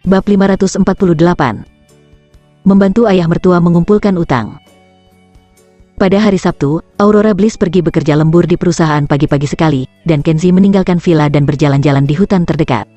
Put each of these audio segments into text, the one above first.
Bab 548. Membantu ayah mertua mengumpulkan utang. Pada hari Sabtu, Aurora Bliss pergi bekerja lembur di perusahaan pagi-pagi sekali, dan Kenzie meninggalkan villa dan berjalan-jalan di hutan terdekat.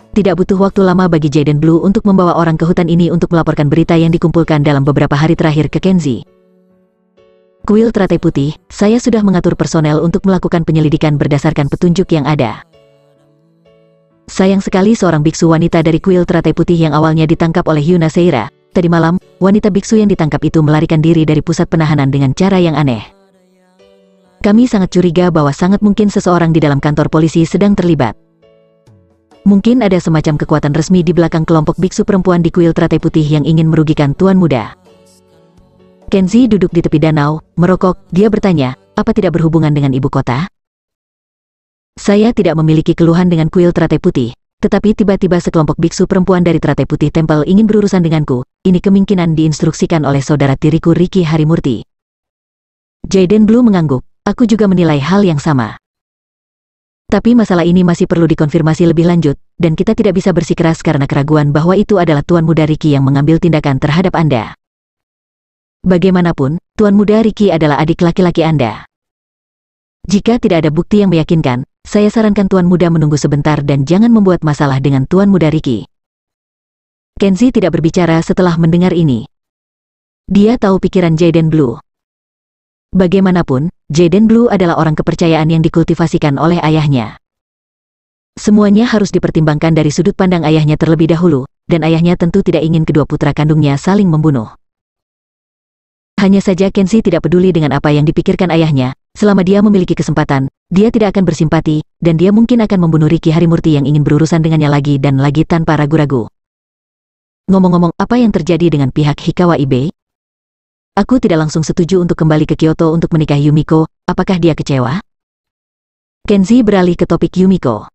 Tidak butuh waktu lama bagi Jaden Blue untuk membawa orang ke hutan ini untuk melaporkan berita yang dikumpulkan dalam beberapa hari terakhir ke Kenzie. Kuil Teratai Putih, saya sudah mengatur personel untuk melakukan penyelidikan berdasarkan petunjuk yang ada. Sayang sekali seorang biksu wanita dari kuil Teratai Putih yang awalnya ditangkap oleh Yuna Seira. Tadi malam, wanita biksu yang ditangkap itu melarikan diri dari pusat penahanan dengan cara yang aneh. Kami sangat curiga bahwa sangat mungkin seseorang di dalam kantor polisi sedang terlibat. Mungkin ada semacam kekuatan resmi di belakang kelompok biksu perempuan di kuil Teratai Putih yang ingin merugikan Tuan Muda. Kenzie duduk di tepi danau, merokok. Dia bertanya, apa tidak berhubungan dengan ibu kota? Saya tidak memiliki keluhan dengan kuil Teratai Putih, tetapi tiba-tiba sekelompok biksu perempuan dari Teratai Putih Temple ingin berurusan denganku. Ini kemungkinan diinstruksikan oleh saudara tiriku Ricky Harimurti. Jaden Blue mengangguk. Aku juga menilai hal yang sama. Tapi masalah ini masih perlu dikonfirmasi lebih lanjut, dan kita tidak bisa bersikeras karena keraguan bahwa itu adalah Tuan Muda Ricky yang mengambil tindakan terhadap Anda. Bagaimanapun, Tuan Muda Ricky adalah adik laki-laki Anda. Jika tidak ada bukti yang meyakinkan, saya sarankan Tuan Muda menunggu sebentar dan jangan membuat masalah dengan Tuan Muda Ricky. Kenzie tidak berbicara setelah mendengar ini. Dia tahu pikiran Jaden Blue. Bagaimanapun, Jaden Blue adalah orang kepercayaan yang dikultivasikan oleh ayahnya. Semuanya harus dipertimbangkan dari sudut pandang ayahnya terlebih dahulu, dan ayahnya tentu tidak ingin kedua putra kandungnya saling membunuh. Hanya saja Kenzie tidak peduli dengan apa yang dipikirkan ayahnya. Selama dia memiliki kesempatan, dia tidak akan bersimpati, dan dia mungkin akan membunuh Ricky Harimurti yang ingin berurusan dengannya lagi dan lagi tanpa ragu-ragu. Ngomong-ngomong, apa yang terjadi dengan pihak Hikawa Ibe? Aku tidak langsung setuju untuk kembali ke Kyoto untuk menikahi Yumiko. Apakah dia kecewa? Kenzie beralih ke topik Yumiko.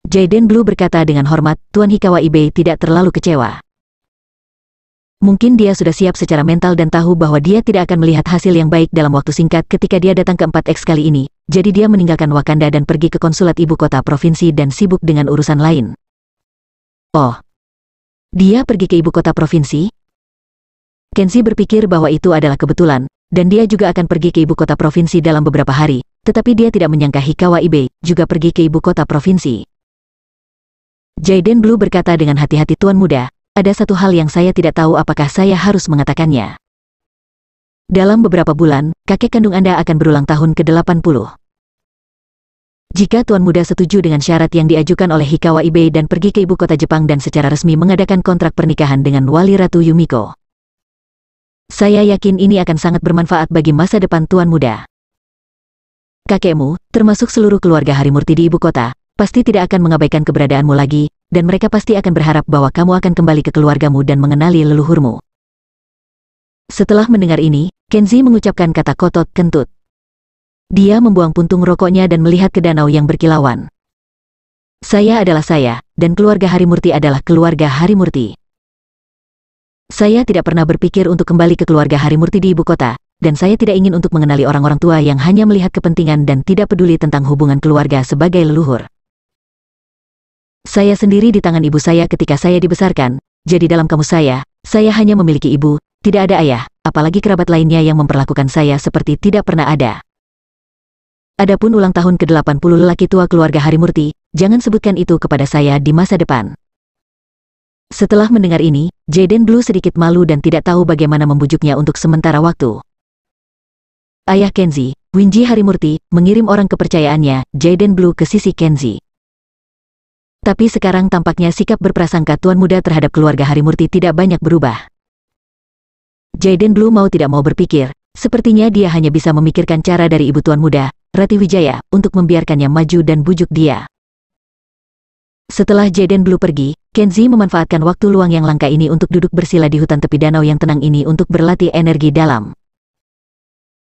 Jaden Blue berkata dengan hormat, Tuan Hikawa Ibe tidak terlalu kecewa. Mungkin dia sudah siap secara mental dan tahu bahwa dia tidak akan melihat hasil yang baik dalam waktu singkat ketika dia datang ke 4X kali ini, jadi dia meninggalkan Wakanda dan pergi ke konsulat ibu kota provinsi dan sibuk dengan urusan lain. Oh, dia pergi ke ibu kota provinsi? Kenzie berpikir bahwa itu adalah kebetulan, dan dia juga akan pergi ke ibu kota provinsi dalam beberapa hari, tetapi dia tidak menyangka Hikawa Ibe juga pergi ke ibu kota provinsi. Jaden Blue berkata dengan hati-hati, Tuan Muda, ada satu hal yang saya tidak tahu apakah saya harus mengatakannya. Dalam beberapa bulan, kakek kandung Anda akan berulang tahun ke-80. Jika Tuan Muda setuju dengan syarat yang diajukan oleh Hikawa Ibe dan pergi ke ibu kota Jepang dan secara resmi mengadakan kontrak pernikahan dengan Wali Ratu Yumiko, saya yakin ini akan sangat bermanfaat bagi masa depan Tuan Muda. Kakekmu, termasuk seluruh keluarga Harimurti di ibu kota, pasti tidak akan mengabaikan keberadaanmu lagi, dan mereka pasti akan berharap bahwa kamu akan kembali ke keluargamu dan mengenali leluhurmu. Setelah mendengar ini, Kenzie mengucapkan kata kotot kentut. Dia membuang puntung rokoknya dan melihat ke danau yang berkilauan. Saya adalah saya, dan keluarga Harimurti adalah keluarga Harimurti. Saya tidak pernah berpikir untuk kembali ke keluarga Harimurti di ibu kota, dan saya tidak ingin untuk mengenali orang-orang tua yang hanya melihat kepentingan dan tidak peduli tentang hubungan keluarga sebagai leluhur. Saya sendiri di tangan ibu saya ketika saya dibesarkan, jadi dalam kamus saya hanya memiliki ibu, tidak ada ayah, apalagi kerabat lainnya yang memperlakukan saya seperti tidak pernah ada. Adapun ulang tahun ke-80 lelaki tua keluarga Harimurti, jangan sebutkan itu kepada saya di masa depan. Setelah mendengar ini, Jaden Blue sedikit malu dan tidak tahu bagaimana membujuknya untuk sementara waktu. Ayah Kenzie, Winji Harimurti, mengirim orang kepercayaannya, Jaden Blue, ke sisi Kenzie. Tapi sekarang tampaknya sikap berprasangka Tuan Muda terhadap keluarga Harimurti tidak banyak berubah. Jaden Blue mau tidak mau berpikir, sepertinya dia hanya bisa memikirkan cara dari ibu Tuan Muda, Rati Wijaya, untuk membiarkannya maju dan bujuk dia. Setelah Jaden Blue pergi, Kenzie memanfaatkan waktu luang yang langka ini untuk duduk bersila di hutan tepi danau yang tenang ini untuk berlatih energi dalam.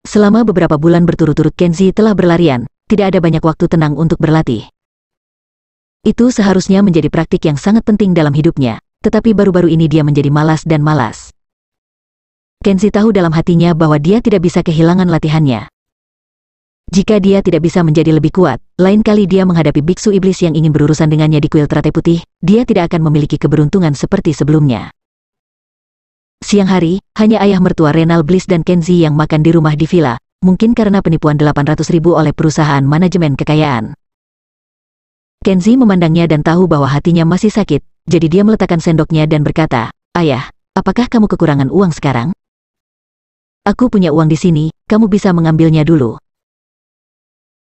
Selama beberapa bulan berturut-turut Kenzie telah berlarian, tidak ada banyak waktu tenang untuk berlatih. Itu seharusnya menjadi praktik yang sangat penting dalam hidupnya, tetapi baru-baru ini dia menjadi malas dan malas. Kenzie tahu dalam hatinya bahwa dia tidak bisa kehilangan latihannya. Jika dia tidak bisa menjadi lebih kuat, lain kali dia menghadapi biksu iblis yang ingin berurusan dengannya di kuil teratai putih, dia tidak akan memiliki keberuntungan seperti sebelumnya. Siang hari, hanya ayah mertua Renal Bliss dan Kenzie yang makan di rumah di villa, mungkin karena penipuan 800.000 oleh perusahaan manajemen kekayaan. Kenzie memandangnya dan tahu bahwa hatinya masih sakit, jadi dia meletakkan sendoknya dan berkata, "Ayah, apakah kamu kekurangan uang sekarang? Aku punya uang di sini, kamu bisa mengambilnya dulu."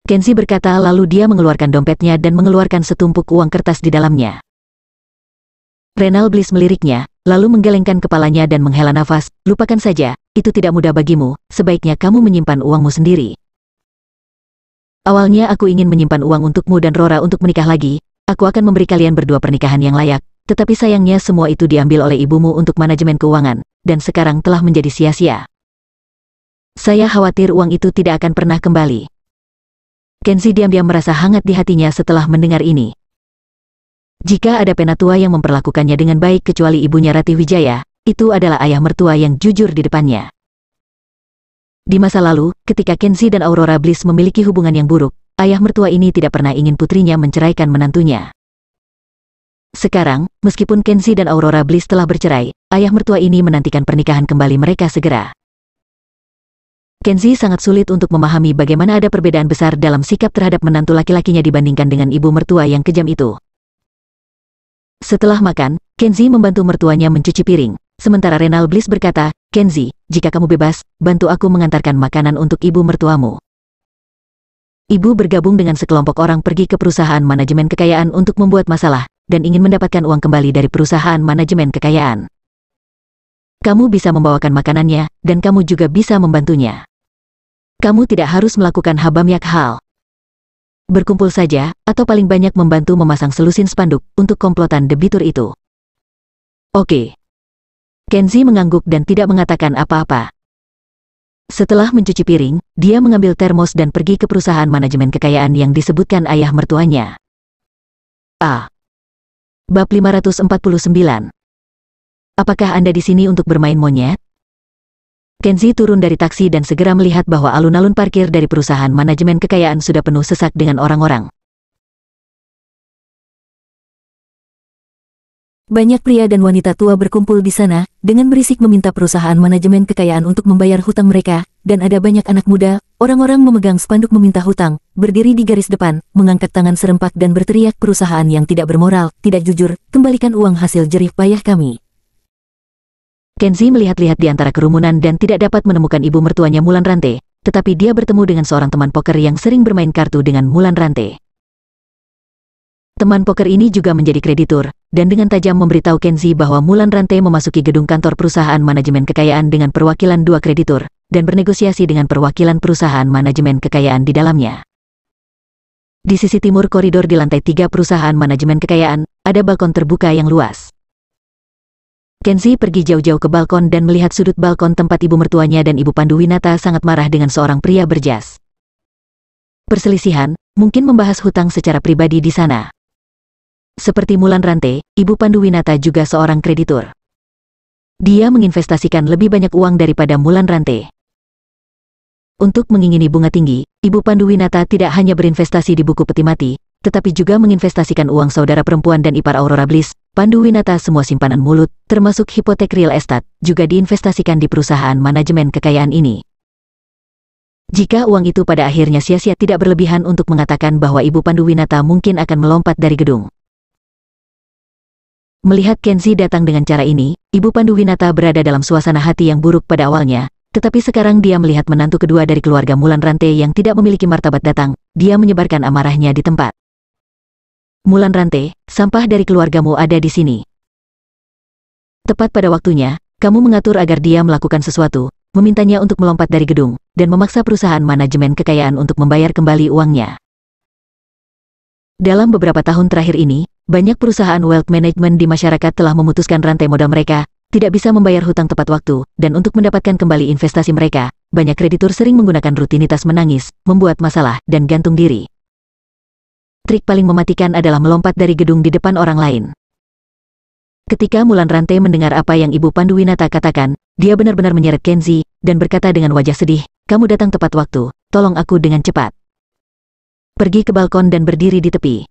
Kenzie berkata lalu dia mengeluarkan dompetnya dan mengeluarkan setumpuk uang kertas di dalamnya. Renal Bliss meliriknya, lalu menggelengkan kepalanya dan menghela nafas, "Lupakan saja, itu tidak mudah bagimu, sebaiknya kamu menyimpan uangmu sendiri. Awalnya aku ingin menyimpan uang untukmu dan Rora untuk menikah lagi, aku akan memberi kalian berdua pernikahan yang layak, tetapi sayangnya semua itu diambil oleh ibumu untuk manajemen keuangan, dan sekarang telah menjadi sia-sia. Saya khawatir uang itu tidak akan pernah kembali." Kenzie diam-diam merasa hangat di hatinya setelah mendengar ini. Jika ada penatua yang memperlakukannya dengan baik kecuali ibunya Ratih Wijaya, itu adalah ayah mertua yang jujur di depannya. Di masa lalu, ketika Kenzie dan Aurora Bliss memiliki hubungan yang buruk, ayah mertua ini tidak pernah ingin putrinya menceraikan menantunya. Sekarang, meskipun Kenzie dan Aurora Bliss telah bercerai, ayah mertua ini menantikan pernikahan kembali mereka segera. Kenzie sangat sulit untuk memahami bagaimana ada perbedaan besar dalam sikap terhadap menantu laki-lakinya dibandingkan dengan ibu mertua yang kejam itu. Setelah makan, Kenzie membantu mertuanya mencuci piring, sementara Renal Bliss berkata, "Kenzie, jika kamu bebas, bantu aku mengantarkan makanan untuk ibu mertuamu." Ibu bergabung dengan sekelompok orang pergi ke perusahaan manajemen kekayaan untuk membuat masalah, dan ingin mendapatkan uang kembali dari perusahaan manajemen kekayaan. Kamu bisa membawakan makanannya, dan kamu juga bisa membantunya. Kamu tidak harus melakukan banyak hal. Berkumpul saja, atau paling banyak membantu memasang selusin spanduk untuk komplotan debitur itu. Oke. Kenzie mengangguk dan tidak mengatakan apa-apa. Setelah mencuci piring, dia mengambil termos dan pergi ke perusahaan manajemen kekayaan yang disebutkan ayah mertuanya. Bab 549. Apakah Anda di sini untuk bermain monyet? Kenzie turun dari taksi dan segera melihat bahwa alun-alun parkir dari perusahaan manajemen kekayaan sudah penuh sesak dengan orang-orang. Banyak pria dan wanita tua berkumpul di sana, dengan berisik meminta perusahaan manajemen kekayaan untuk membayar hutang mereka, dan ada banyak anak muda, orang-orang memegang spanduk meminta hutang, berdiri di garis depan, mengangkat tangan serempak dan berteriak, "Perusahaan yang tidak bermoral, tidak jujur, kembalikan uang hasil jerih payah kami." Kenzie melihat-lihat di antara kerumunan dan tidak dapat menemukan ibu mertuanya Mulan Rante, tetapi dia bertemu dengan seorang teman poker yang sering bermain kartu dengan Mulan Rante. Teman poker ini juga menjadi kreditur, dan dengan tajam memberitahu Kenzie bahwa Mulan Rante memasuki gedung kantor perusahaan manajemen kekayaan dengan perwakilan dua kreditur, dan bernegosiasi dengan perwakilan perusahaan manajemen kekayaan di dalamnya. Di sisi timur koridor di lantai 3 perusahaan manajemen kekayaan, ada balkon terbuka yang luas. Kenzie pergi jauh-jauh ke balkon dan melihat sudut balkon tempat ibu mertuanya dan ibu Panduwinata sangat marah dengan seorang pria berjas. Perselisihan, mungkin membahas hutang secara pribadi di sana. Seperti Mulan Rante, ibu Panduwinata juga seorang kreditur. Dia menginvestasikan lebih banyak uang daripada Mulan Rante. Untuk mengingini bunga tinggi, ibu Panduwinata tidak hanya berinvestasi di buku peti mati, tetapi juga menginvestasikan uang saudara perempuan dan ipar Aurora Bliss, Panduwinata. Semua simpanan mulut, termasuk hipotek real estate, juga diinvestasikan di perusahaan manajemen kekayaan ini. Jika uang itu pada akhirnya sia-sia, tidak berlebihan untuk mengatakan bahwa ibu Panduwinata mungkin akan melompat dari gedung. Melihat Kenzie datang dengan cara ini, ibu Panduwinata berada dalam suasana hati yang buruk pada awalnya, tetapi sekarang dia melihat menantu kedua dari keluarga Mulan Rante yang tidak memiliki martabat datang, dia menyebarkan amarahnya di tempat. "Mulan Rante, sampah dari keluargamu ada di sini. Tepat pada waktunya, kamu mengatur agar dia melakukan sesuatu, memintanya untuk melompat dari gedung, dan memaksa perusahaan manajemen kekayaan untuk membayar kembali uangnya. Dalam beberapa tahun terakhir ini, banyak perusahaan wealth management di masyarakat telah memutuskan rantai modal mereka, tidak bisa membayar hutang tepat waktu, dan untuk mendapatkan kembali investasi mereka, banyak kreditur sering menggunakan rutinitas menangis, membuat masalah, dan gantung diri. Trik paling mematikan adalah melompat dari gedung di depan orang lain. Ketika Mulan Rantai mendengar apa yang Ibu Panduwinata katakan, dia benar-benar menyeret Kenzi, dan berkata dengan wajah sedih, "Kamu datang tepat waktu, tolong aku dengan cepat. Pergi ke balkon dan berdiri di tepi.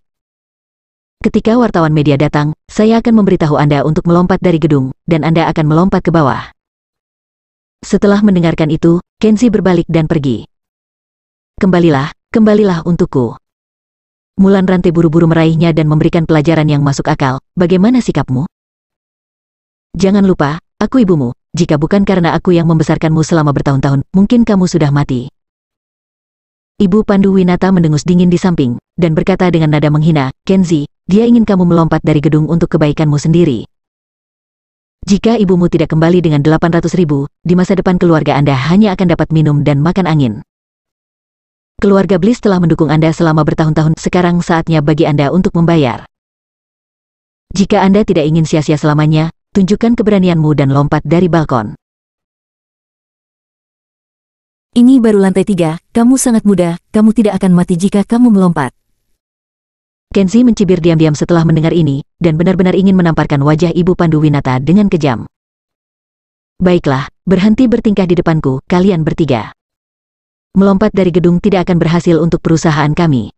Ketika wartawan media datang, saya akan memberitahu Anda untuk melompat dari gedung, dan Anda akan melompat ke bawah." Setelah mendengarkan itu, Kenzi berbalik dan pergi. Kembalilah untukku." Mulan Rantai buru-buru meraihnya dan memberikan pelajaran yang masuk akal. "Bagaimana sikapmu? Jangan lupa, aku ibumu. Jika bukan karena aku yang membesarkanmu selama bertahun-tahun, mungkin kamu sudah mati." Ibu Panduwinata mendengus dingin di samping, dan berkata dengan nada menghina, "Kenzi, dia ingin kamu melompat dari gedung untuk kebaikanmu sendiri. Jika ibumu tidak kembali dengan 800.000, di masa depan keluarga Anda hanya akan dapat minum dan makan angin. Keluarga Bliss telah mendukung Anda selama bertahun-tahun, sekarang saatnya bagi Anda untuk membayar. Jika Anda tidak ingin sia-sia selamanya, tunjukkan keberanianmu dan lompat dari balkon." "Ini baru lantai 3, kamu sangat muda, kamu tidak akan mati jika kamu melompat." Kenzi mencibir diam-diam setelah mendengar ini, dan benar-benar ingin menamparkan wajah Ibu Panduwinata dengan kejam. "Baiklah, berhenti bertingkah di depanku, kalian bertiga. Melompat dari gedung tidak akan berhasil untuk perusahaan kami."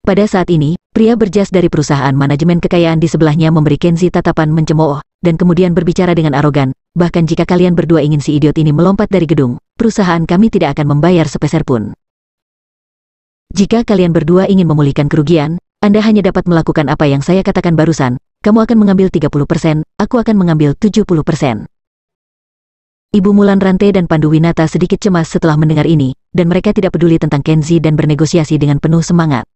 Pada saat ini, pria berjas dari perusahaan manajemen kekayaan di sebelahnya memberi Kenzi tatapan mencemooh, dan kemudian berbicara dengan arogan, "Bahkan jika kalian berdua ingin si idiot ini melompat dari gedung, perusahaan kami tidak akan membayar sepeser pun. Jika kalian berdua ingin memulihkan kerugian, Anda hanya dapat melakukan apa yang saya katakan barusan. Kamu akan mengambil 30%, aku akan mengambil 70%. Ibu Mulan Rantai dan Panduwinata sedikit cemas setelah mendengar ini, dan mereka tidak peduli tentang Kenzi dan bernegosiasi dengan penuh semangat.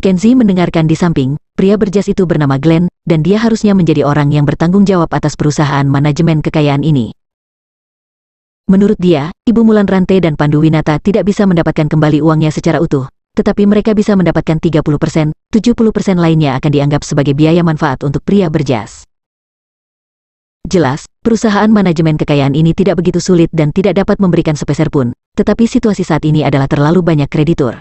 Kenzi mendengarkan di samping, pria berjas itu bernama Glenn, dan dia harusnya menjadi orang yang bertanggung jawab atas perusahaan manajemen kekayaan ini. Menurut dia, Ibu Mulan Rantai dan Panduwinata tidak bisa mendapatkan kembali uangnya secara utuh, tetapi mereka bisa mendapatkan 30%, 70% lainnya akan dianggap sebagai biaya manfaat untuk pria berjas. Jelas, perusahaan manajemen kekayaan ini tidak begitu sulit dan tidak dapat memberikan sepeser pun, tetapi situasi saat ini adalah terlalu banyak kreditur.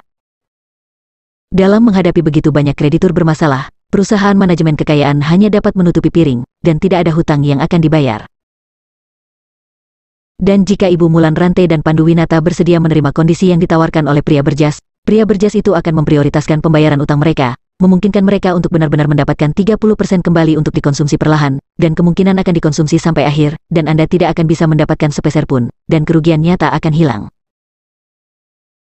Dalam menghadapi begitu banyak kreditur bermasalah, perusahaan manajemen kekayaan hanya dapat menutupi piring, dan tidak ada hutang yang akan dibayar. Dan jika Ibu Mulan Rantai dan Panduwinata bersedia menerima kondisi yang ditawarkan oleh pria berjas itu akan memprioritaskan pembayaran utang mereka, memungkinkan mereka untuk benar-benar mendapatkan 30% kembali untuk dikonsumsi perlahan, dan kemungkinan akan dikonsumsi sampai akhir, dan Anda tidak akan bisa mendapatkan sepeser pun, dan kerugian nyata akan hilang.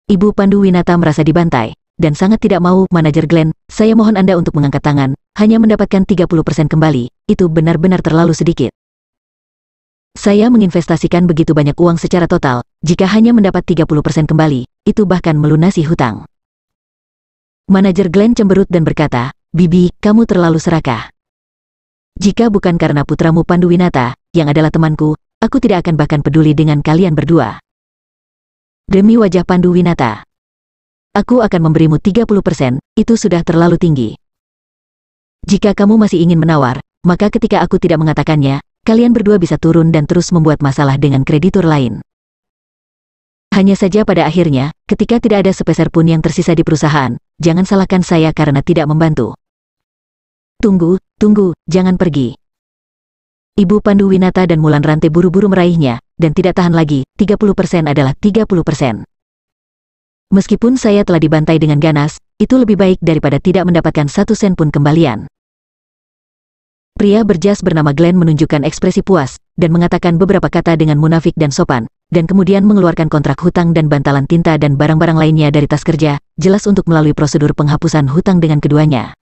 Ibu Panduwinata merasa dibantai, dan sangat tidak mau. "Manajer Glenn, saya mohon Anda untuk mengangkat tangan, hanya mendapatkan 30% kembali, itu benar-benar terlalu sedikit. Saya menginvestasikan begitu banyak uang secara total, jika hanya mendapat 30% kembali, itu bahkan melunasi hutang." Manajer Glenn cemberut dan berkata, "Bibi, kamu terlalu serakah. Jika bukan karena putramu Panduwinata, yang adalah temanku, aku tidak akan bahkan peduli dengan kalian berdua. Demi wajah Panduwinata, aku akan memberimu 30%, itu sudah terlalu tinggi. Jika kamu masih ingin menawar, maka ketika aku tidak mengatakannya, kalian berdua bisa turun dan terus membuat masalah dengan kreditur lain. Hanya saja pada akhirnya, ketika tidak ada sepeser pun yang tersisa di perusahaan, jangan salahkan saya karena tidak membantu. Tunggu, jangan pergi." Ibu Panduwinata dan Mulan Rantai buru-buru meraihnya, dan tidak tahan lagi, 30% adalah 30%. "Meskipun saya telah dibantai dengan ganas, itu lebih baik daripada tidak mendapatkan 1 sen pun kembalian." Pria berjas bernama Glenn menunjukkan ekspresi puas, dan mengatakan beberapa kata dengan munafik dan sopan, dan kemudian mengeluarkan kontrak hutang dan bantalan tinta dan barang-barang lainnya dari tas kerja, jelas untuk melalui prosedur penghapusan hutang dengan keduanya.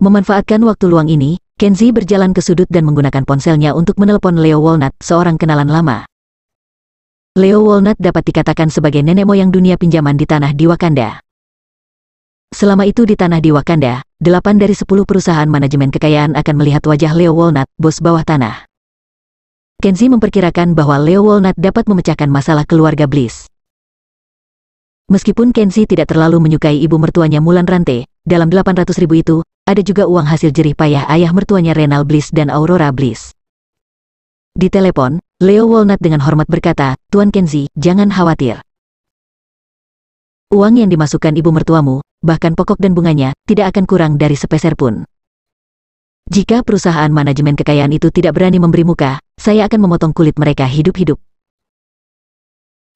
Memanfaatkan waktu luang ini, Kenzi berjalan ke sudut dan menggunakan ponselnya untuk menelepon Leo Walnut, seorang kenalan lama. Leo Walnut dapat dikatakan sebagai nenek moyang dunia pinjaman di tanah di Wakanda. Selama itu di tanah di Wakanda, 8 dari 10 perusahaan manajemen kekayaan akan melihat wajah Leo Walnut, bos bawah tanah. Kenzi memperkirakan bahwa Leo Walnut dapat memecahkan masalah keluarga Bliss. Meskipun Kenzi tidak terlalu menyukai ibu mertuanya Mulan Rantai, dalam 800.000 itu, ada juga uang hasil jerih payah ayah mertuanya Renal Bliss dan Aurora Bliss. Di telepon, Leo Walnut dengan hormat berkata, "Tuan Kenzi, jangan khawatir. Uang yang dimasukkan ibu mertuamu, bahkan pokok dan bunganya, tidak akan kurang dari sepeser pun. Jika perusahaan manajemen kekayaan itu tidak berani memberi muka, saya akan memotong kulit mereka hidup-hidup.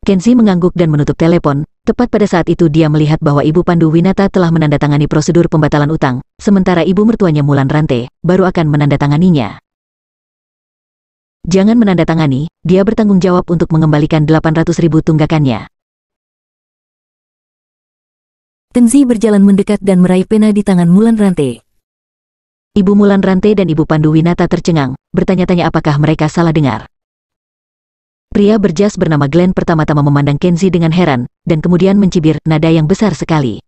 Kenzi mengangguk dan menutup telepon. Tepat pada saat itu dia melihat bahwa Ibu Pandu Winata telah menandatangani prosedur pembatalan utang, sementara ibu mertuanya Mulan Rante baru akan menandatanganinya. Jangan menandatangani, dia bertanggung jawab untuk mengembalikan 800.000 tunggakannya. Kenzi berjalan mendekat dan meraih pena di tangan Mulan Rante. Ibu Mulan Rante dan Ibu Pandu Winata tercengang, bertanya-tanya apakah mereka salah dengar. Pria berjas bernama Glenn pertama-tama memandang Kenzi dengan heran, dan kemudian mencibir nada yang besar sekali.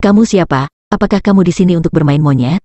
"Kamu siapa? Apakah kamu di sini untuk bermain monyet?"